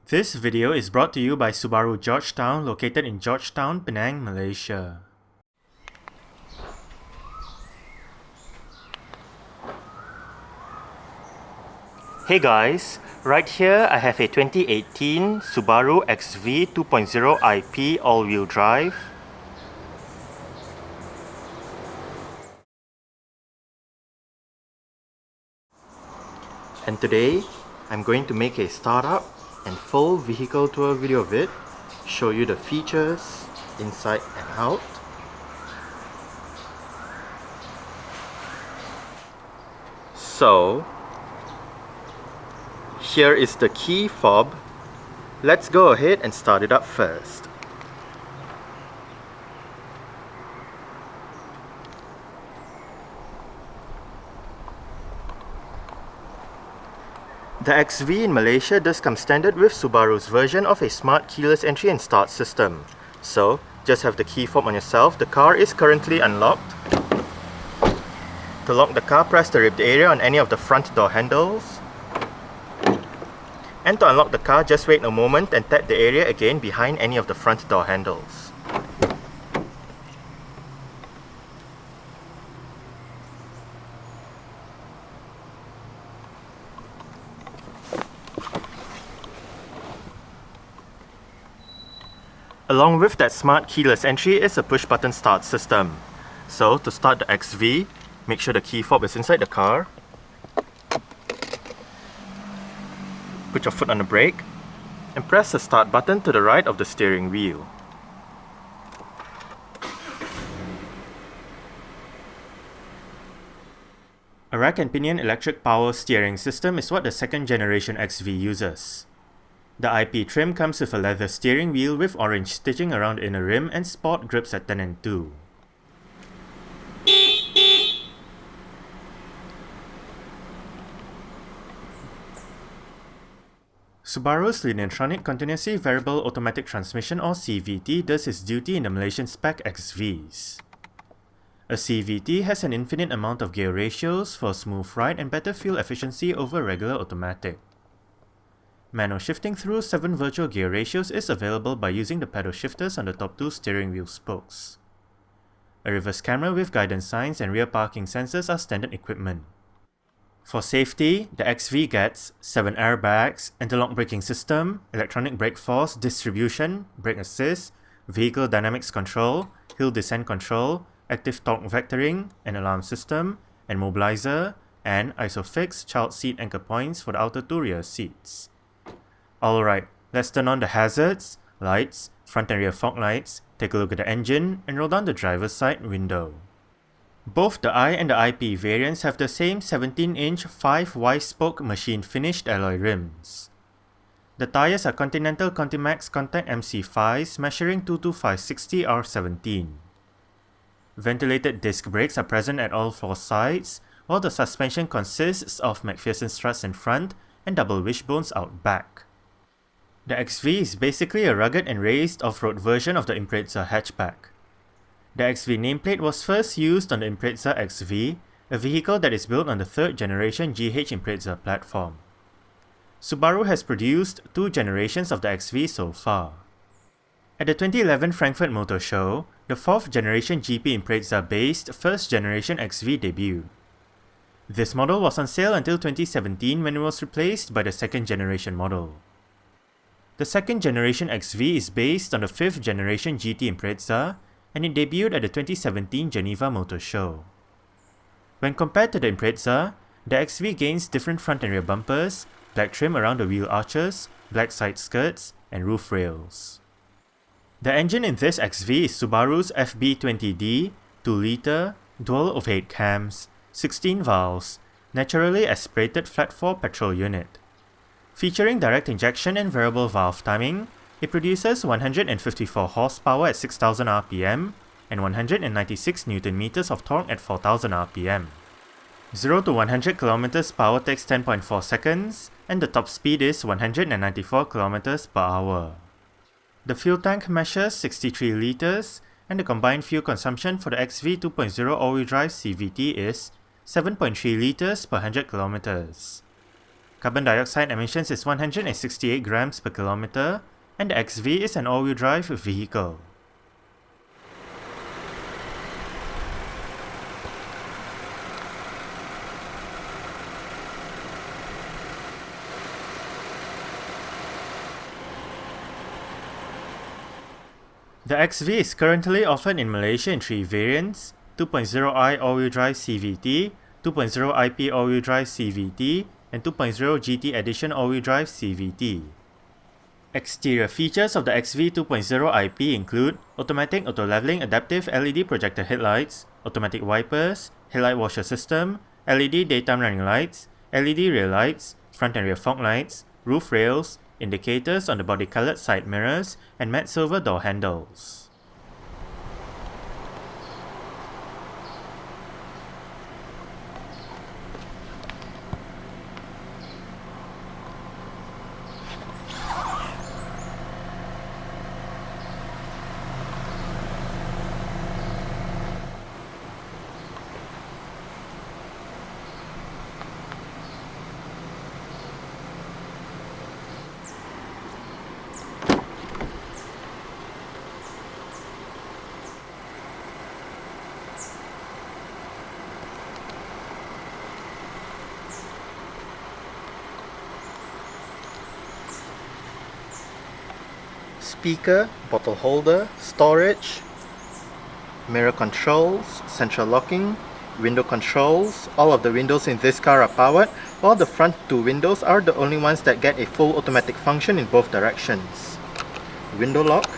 This video is brought to you by Subaru Georgetown, located in Georgetown, Penang, Malaysia. Hey guys, right here I have a 2018 Subaru XV 2.0i-P all-wheel drive. And today, I'm going to make a startup and full vehicle tour video of it, show you the features inside and out. So, here is the key fob. Let's go ahead and start it up first. The XV in Malaysia does come standard with Subaru's version of a smart keyless entry and start system. So, just have the key fob on yourself. The car is currently unlocked. To lock the car, press the ribbed area on any of the front door handles. And to unlock the car, just wait a moment and tap the area again behind any of the front door handles. Along with that smart keyless entry is a push-button start system. So, to start the XV, make sure the key fob is inside the car. Put your foot on the brake and press the start button to the right of the steering wheel. A rack and pinion electric power steering system is what the second generation XV uses. The IP trim comes with a leather steering wheel with orange stitching around the inner rim and sport grips at 10 and 2. Subaru's Linetronic Continuously Variable Automatic Transmission or CVT does its duty in the Malaysian-spec XVs. A CVT has an infinite amount of gear ratios for smooth ride and better fuel efficiency over regular automatic. Manual shifting through 7 virtual gear ratios is available by using the pedal shifters on the top 2 steering wheel spokes. A reverse camera with guidance signs and rear parking sensors are standard equipment. For safety, the XV gets 7 airbags, anti-lock braking system, electronic brake force distribution, brake assist, vehicle dynamics control, hill descent control, active torque vectoring, an alarm system, and mobilizer, and ISOFIX child seat anchor points for the outer 2 rear seats. Alright, let's turn on the hazards, lights, front and rear fog lights, take a look at the engine, and roll down the driver's side window. Both the I and the IP variants have the same 17-inch 5Y-spoke machine-finished alloy rims. The tyres are Continental Contimax Contact MC5s measuring 225/60 R17. Ventilated disc brakes are present at all 4 sides, while the suspension consists of McPherson struts in front and double wishbones out back. The XV is basically a rugged and raised off-road version of the Impreza hatchback. The XV nameplate was first used on the Impreza XV, a vehicle that is built on the 3rd generation GH Impreza platform. Subaru has produced 2 generations of the XV so far. At the 2011 Frankfurt Motor Show, the 4th generation GP Impreza based 1st generation XV debuted. This model was on sale until 2017 when it was replaced by the 2nd generation model. The 2nd generation XV is based on the 5th generation GT Impreza, and it debuted at the 2017 Geneva Motor Show. When compared to the Impreza, the XV gains different front and rear bumpers, black trim around the wheel arches, black side skirts, and roof rails. The engine in this XV is Subaru's FB20D 2-litre, dual overhead cams, 16 valves, naturally aspirated flat-4 petrol unit. Featuring direct injection and variable valve timing, it produces 154 horsepower at 6000 rpm and 196 Nm of torque at 4000 rpm. 0 to 100 km power takes 10.4 seconds, and the top speed is 194 km per hour. The fuel tank measures 63 litres, and the combined fuel consumption for the XV 2.0 all-wheel drive CVT is 7.3 litres per 100 km. Carbon dioxide emissions is 168 grams per kilometer, and the XV is an all-wheel drive vehicle. The XV is currently offered in Malaysia in 3 variants: 2.0i all-wheel drive CVT, 2.0i-P AWD CVT, and 2.0 GT Edition AWD CVT. Exterior features of the XV 2.0i-P include automatic auto-leveling adaptive LED projector headlights, automatic wipers, headlight washer system, LED daytime running lights, LED rear lights, front and rear fog lights, roof rails, indicators on the body-colored side mirrors, and matte silver door handles. Speaker, bottle holder, storage, mirror controls, central locking, window controls. All of the windows in this car are powered, while the front 2 windows are the only ones that get a full automatic function in both directions. Window lock,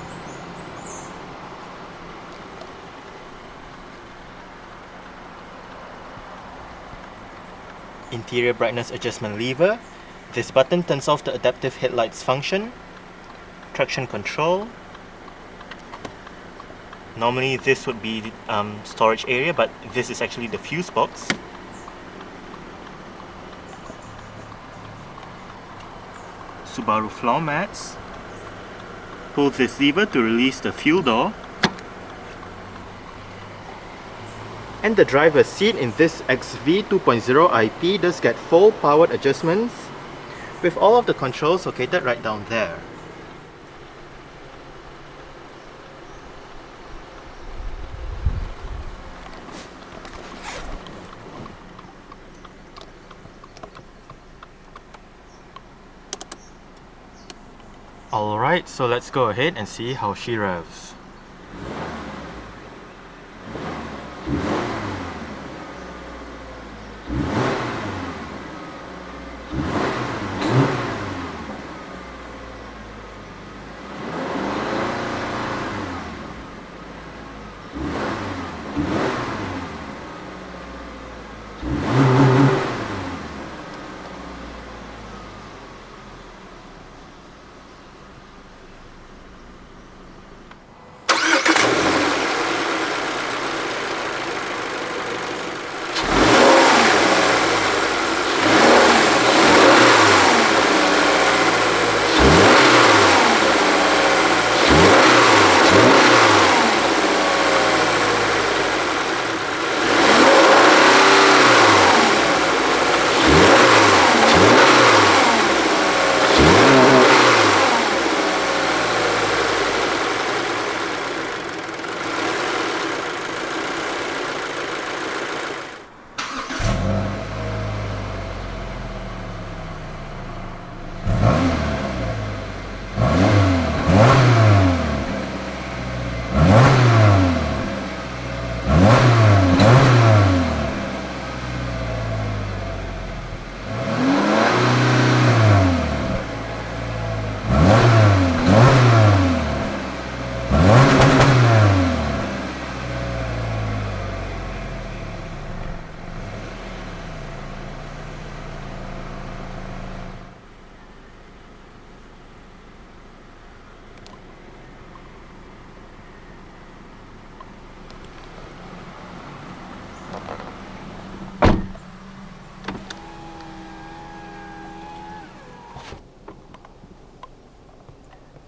interior brightness adjustment lever. This button turns off the adaptive headlights function. Traction control. Normally this would be storage area, but this is actually the fuse box. Subaru floor mats. Pull this lever to release the fuel door. And the driver's seat in this XV 2.0i-P does get full powered adjustments, with all of the controls located right down there. Alright, so let's go ahead and see how she revs.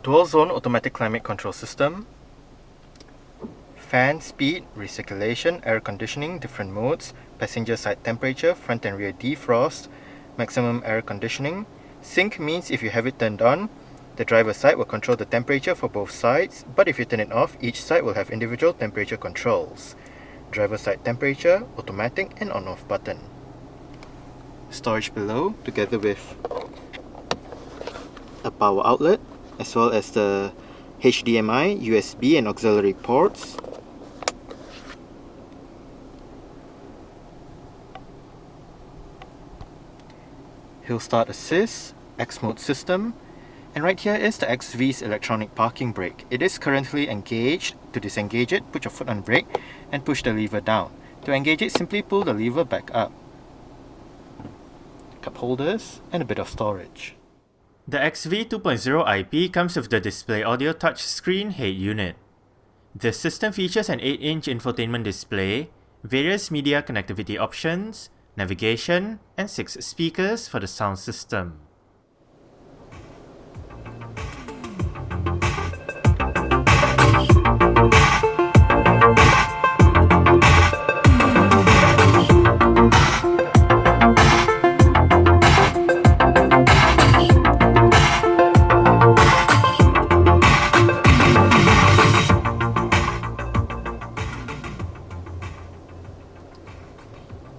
Dual zone automatic climate control system, fan speed, recirculation, air conditioning, different modes, passenger side temperature, front and rear defrost, maximum air conditioning. Sync means if you have it turned on, the driver's side will control the temperature for both sides, but if you turn it off, each side will have individual temperature controls. Driver's side temperature, automatic and on-off button. Storage below, together with a power outlet, as well as the HDMI, USB and auxiliary ports. Hill start assist, X mode system, and right here is the XV's electronic parking brake. It is currently engaged. To disengage it, put your foot on brake and push the lever down. To engage it, simply pull the lever back up. Cup holders and a bit of storage. The XV 2.0i-P comes with the display audio touchscreen head unit. This system features an 8-inch infotainment display, various media connectivity options, navigation, and 6 speakers for the sound system.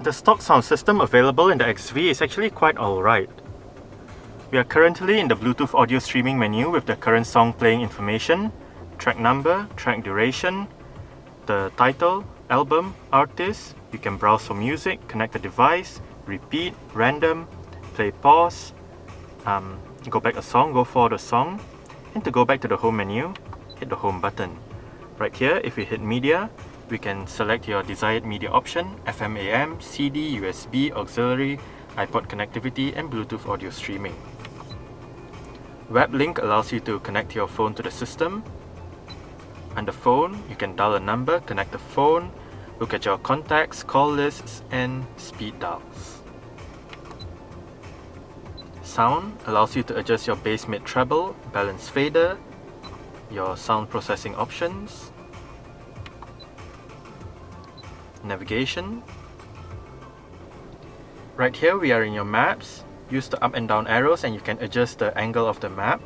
The stock sound system available in the XV is actually quite alright. We are currently in the Bluetooth audio streaming menu with the current song playing information, track number, track duration, the title, album, artist. You can browse for music, connect the device, repeat, random, play pause, go back a song, go forward a song, and to go back to the home menu, hit the home button. Right here, if we hit media, we can select your desired media option, FM AM, CD, USB, auxiliary, iPod connectivity and Bluetooth audio streaming. Web link allows you to connect your phone to the system. Under phone, you can dial a number, connect the phone, look at your contacts, call lists and speed dials. Sound allows you to adjust your bass mid treble, balance fader, your sound processing options. Navigation. Right here we are in your maps. Use the up and down arrows and you can adjust the angle of the map.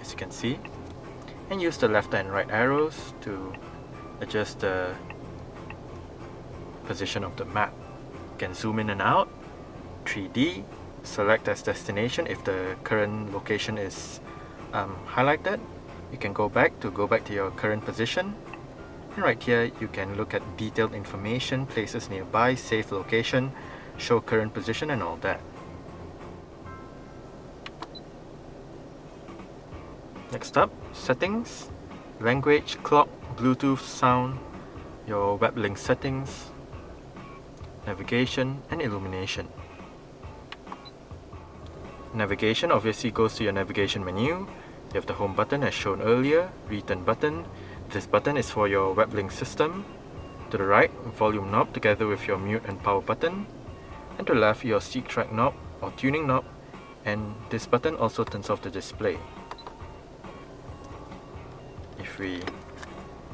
As you can see. And use the left and right arrows to adjust the position of the map. You can zoom in and out. 3D. Select as destination if the current location is highlighted. You can go back to your current position, and right here you can look at detailed information, places nearby, save location, show current position and all that. Next up, settings, language, clock, Bluetooth, sound, your web link settings, navigation and illumination. Navigation obviously goes to your navigation menu. You have the home button as shown earlier, return button. This button is for your web link system. To the right, volume knob together with your mute and power button. And to the left, your seek track knob or tuning knob. And this button also turns off the display. If we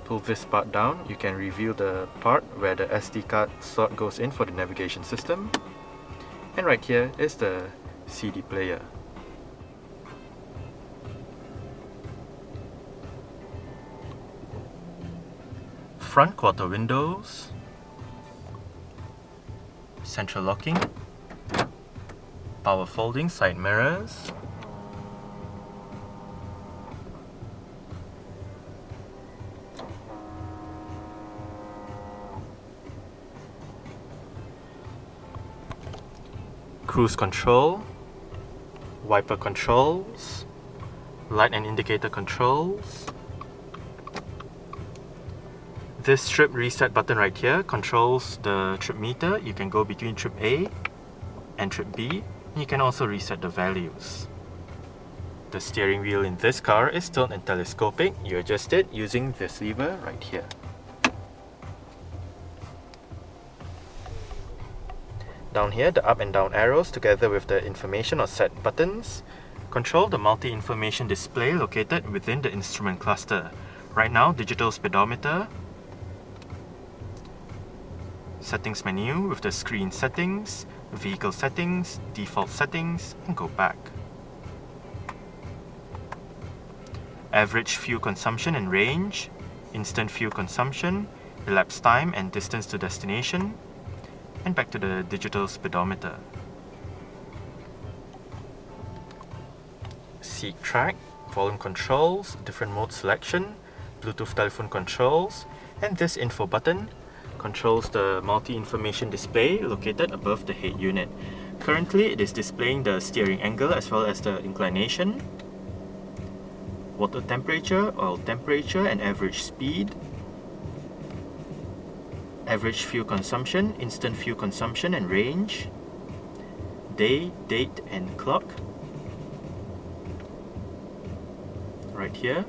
pull this part down, you can reveal the part where the SD card slot goes in for the navigation system. And right here is the CD player. Front quarter windows, central locking, power folding side mirrors, cruise control, wiper controls, light and indicator controls. This trip reset button right here controls the trip meter. You can go between trip A and trip B. You can also reset the values. The steering wheel in this car is tilt and telescopic. You adjust it using this lever right here. Down here, the up and down arrows together with the information or set buttons control the multi-information display located within the instrument cluster. Right now, digital speedometer, settings menu with the screen settings, vehicle settings, default settings, and go back. Average fuel consumption and range, instant fuel consumption, elapsed time and distance to destination, and back to the digital speedometer. Seat track, volume controls, different mode selection, Bluetooth telephone controls, and this info button controls the multi-information display located above the head unit. Currently, it is displaying the steering angle as well as the inclination, water temperature, oil temperature, and average speed, average fuel consumption, instant fuel consumption and range, day, date, and clock. Right here,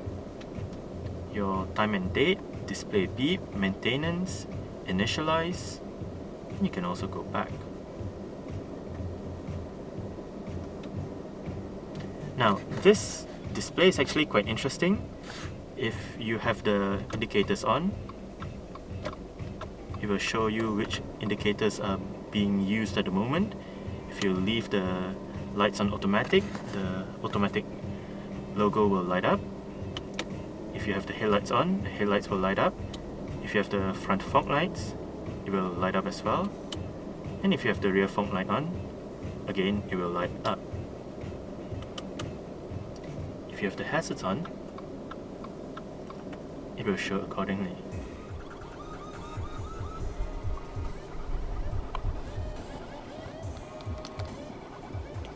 your time and date, display beep, maintenance, initialize, and you can also go back. Now, this display is actually quite interesting. If you have the indicators on, it will show you which indicators are being used at the moment. If you leave the lights on automatic, the automatic logo will light up. If you have the headlights on, the headlights will light up. If you have the front fog lights, it will light up as well. And if you have the rear fog light on, again, it will light up. If you have the hazards on, it will show accordingly.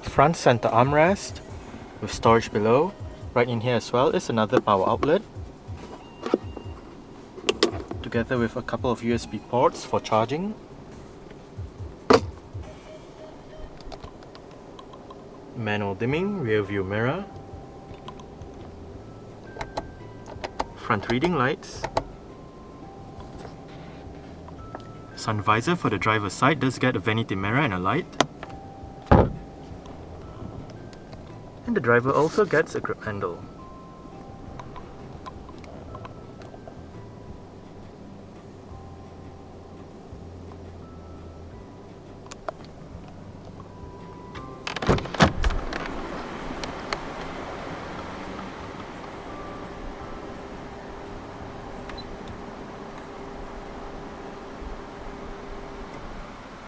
Front center armrest with storage below. Right in here as well is another power outlet, together with a couple of USB ports for charging. Manual dimming, rear view mirror, front reading lights, sun visor for the driver's side does get a vanity mirror and a light. And the driver also gets a grip handle.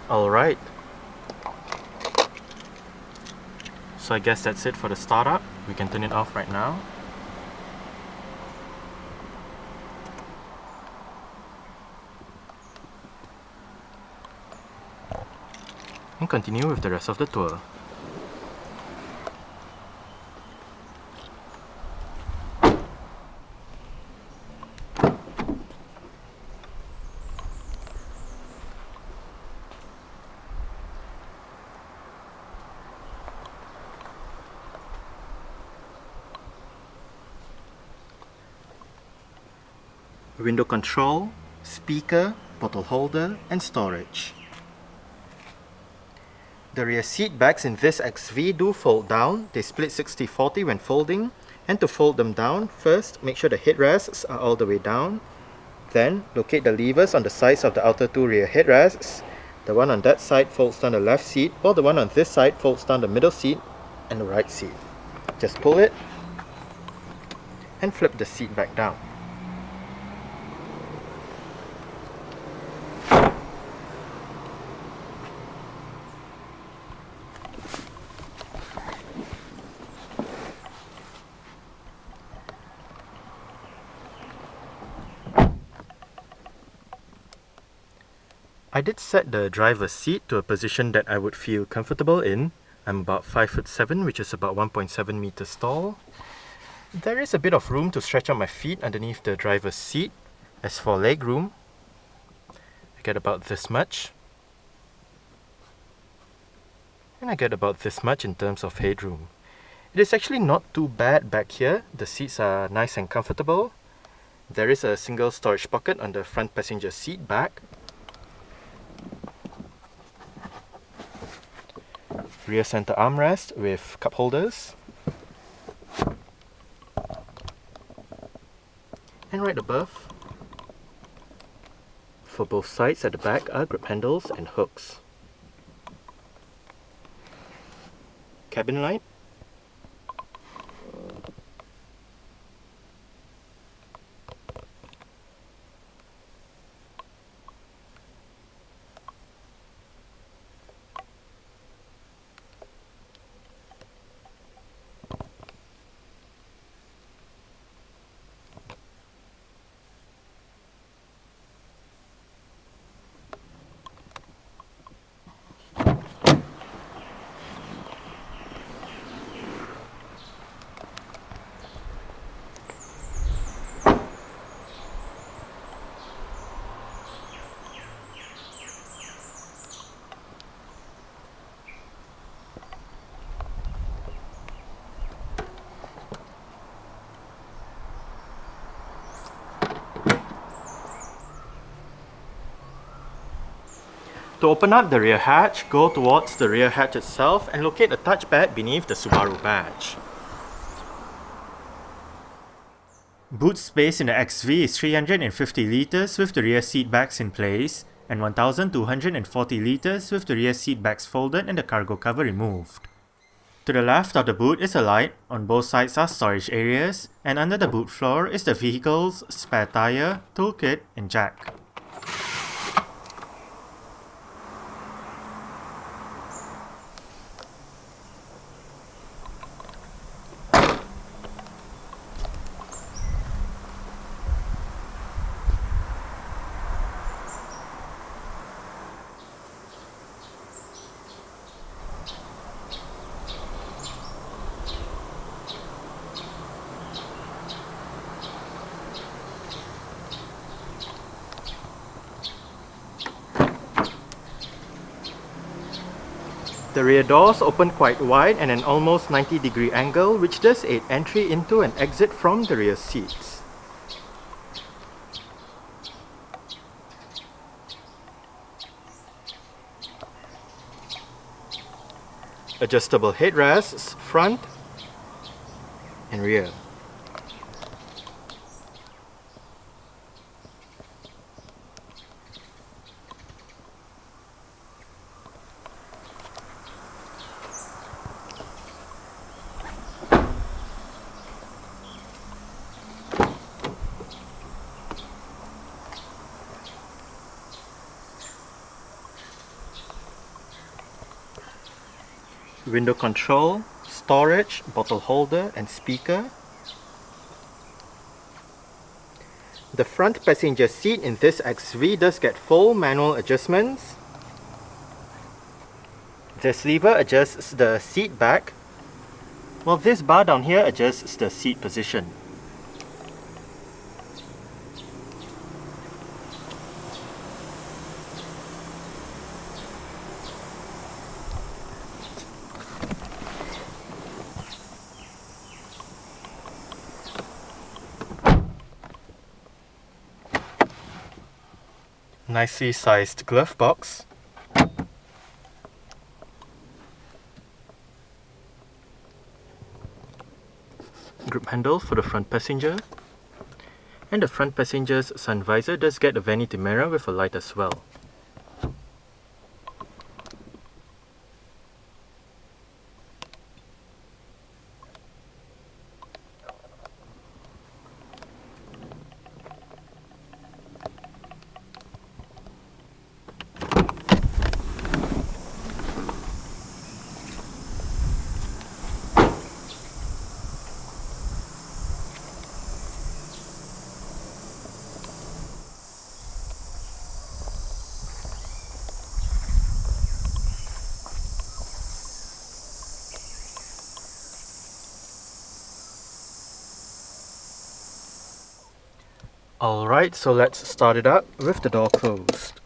Alright. So I guess that's it for the startup. We can turn it off right now. And continue with the rest of the tour. Window control, speaker, bottle holder, and storage. The rear seat backs in this XV do fold down. They split 60-40 when folding. And to fold them down, first make sure the headrests are all the way down. Then locate the levers on the sides of the outer two rear headrests. The one on that side folds down the left seat, while the one on this side folds down the middle seat and the right seat. Just pull it and flip the seat back down. I did set the driver's seat to a position that I would feel comfortable in. I'm about 5'7", which is about 1.7 meters tall. There is a bit of room to stretch out my feet underneath the driver's seat. As for legroom, I get about this much. And I get about this much in terms of headroom. It is actually not too bad back here. The seats are nice and comfortable. There is a single storage pocket on the front passenger seat back. Rear center armrest with cup holders. And right above, for both sides at the back, are grip handles and hooks. Cabin light. To open up the rear hatch, go towards the rear hatch itself and locate a touchpad beneath the Subaru badge. Boot space in the XV is 350 litres with the rear seatbacks in place, and 1240 litres with the rear seatbacks folded and the cargo cover removed. To the left of the boot is a light, on both sides are storage areas, and under the boot floor is the vehicle's spare tyre, toolkit and jack. The rear doors open quite wide and an almost 90-degree angle, which does aid entry into and exit from the rear seats. Adjustable headrests, front and rear. Window control, storage, bottle holder and speaker. The front passenger seat in this XV does get full manual adjustments. This lever adjusts the seat back, while this bar down here adjusts the seat position. Nicely sized glove box. Grip handle for the front passenger. And the front passenger's sun visor does get a vanity mirror with a light as well. Alright, so let's start it up with the door closed.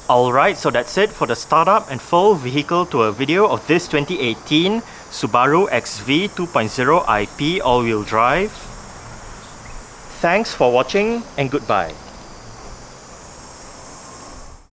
Alright, so that's it for the startup and full vehicle tour video of this 2018 Subaru XV 2.0i-P all-wheel drive. Thanks for watching and goodbye.